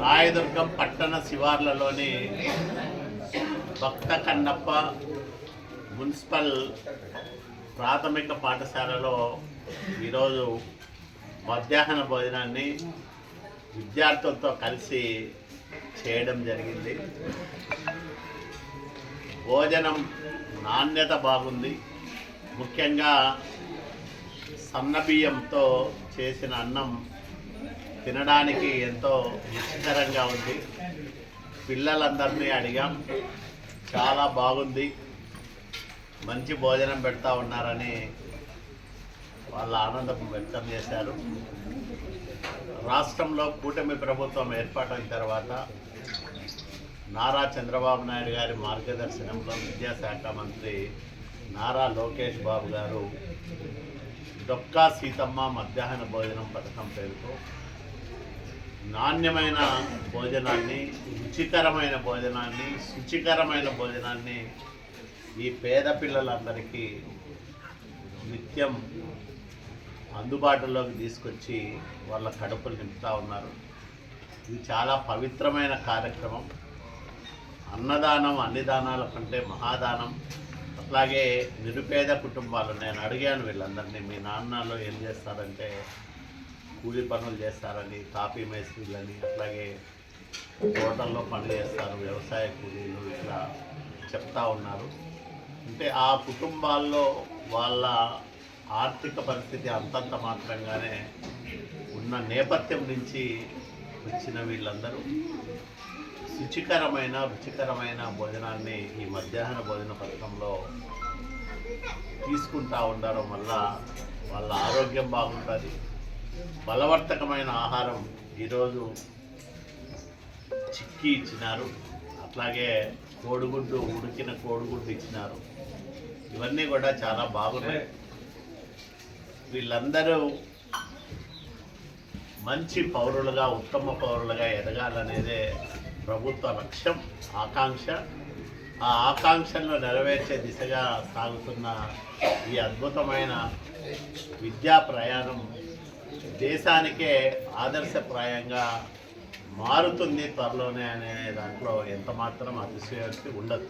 రాయదుర్గం పట్టణ శివార్లలోని భక్త కన్నప్ప మున్సిపల్ ప్రాథమిక పాఠశాలలో ఈరోజు మధ్యాహ్న భోజనాన్ని విద్యార్థులతో కలిసి చేయడం జరిగింది. భోజనం నాణ్యత బాగుంది. ముఖ్యంగా సన్నబియ్యంతో చేసిన అన్నం తినడానికి ఎంతో రుచికరంగా ఉంది. పిల్లలందరినీ అడిగాం, చాలా బాగుంది, మంచి భోజనం పెడతా ఉన్నారని వాళ్ళ ఆనందం వ్యక్తం చేశారు. రాష్ట్రంలో కూటమి ప్రభుత్వం ఏర్పాటైన తర్వాత నారా చంద్రబాబు నాయుడు గారి మార్గదర్శనంలో విద్యాశాఖ మంత్రి నారా లోకేష్ బాబు గారు డొక్కా సీతమ్మ మధ్యాహ్న భోజనం పథకం పేరుతో నాణ్యమైన భోజనాన్ని, రుచికరమైన భోజనాన్ని, శుచికరమైన భోజనాన్ని ఈ పేద పిల్లలందరికీ నిత్యం అందుబాటులోకి తీసుకొచ్చి వాళ్ళ కడుపులు నింపుతూ ఉన్నారు. ఇది చాలా పవిత్రమైన కార్యక్రమం. అన్నదానం అన్ని దానాల కంటే మహాదానం. అట్లాగే నిరుపేద కుటుంబాలు, నేను అడిగాను వీళ్ళందరినీ, మీ నాన్నలో ఏం చేస్తారంటే కూలి పనులు చేస్తారని, కాఫీ మేస్త్రీలని, అట్లాగే తోటల్లో పని చేస్తారు, వ్యవసాయ కూలీలు, ఇట్లా చెప్తా ఉన్నారు. అంటే ఆ కుటుంబాల్లో వాళ్ళ ఆర్థిక పరిస్థితి అంతంత మాత్రంగానే ఉన్న నేపథ్యం నుంచి వచ్చిన వీళ్ళందరూ రుచికరమైన భోజనాన్ని ఈ మధ్యాహ్న భోజన పథకంలో తీసుకుంటూ ఉండడం వల్ల వాళ్ళ ఆరోగ్యం బాగుంటుంది. బలవర్ధకమైన ఆహారం ఈరోజు చిక్కీ ఇచ్చినారు, అట్లాగే కోడిగుడ్డు, ఉడికిన కోడిగుడ్డు ఇచ్చినారు. ఇవన్నీ కూడా చాలా బాగున్నాయి. వీళ్ళందరూ మంచి పౌరులుగా, ఉత్తమ పౌరులుగా ఎదగాలనేదే ప్రభుత్వ లక్ష్యం, ఆకాంక్ష. ఆ ఆకాంక్షలను నెరవేర్చే దిశగా సాగుతున్న ఈ అద్భుతమైన విద్యా ప్రయాణం దేశానికే ఆదర్శప్రాయంగా మారుతుంది త్వరలోనే అనే దాంట్లో ఎంతమాత్రం అతిశయోక్తి ఉండదు.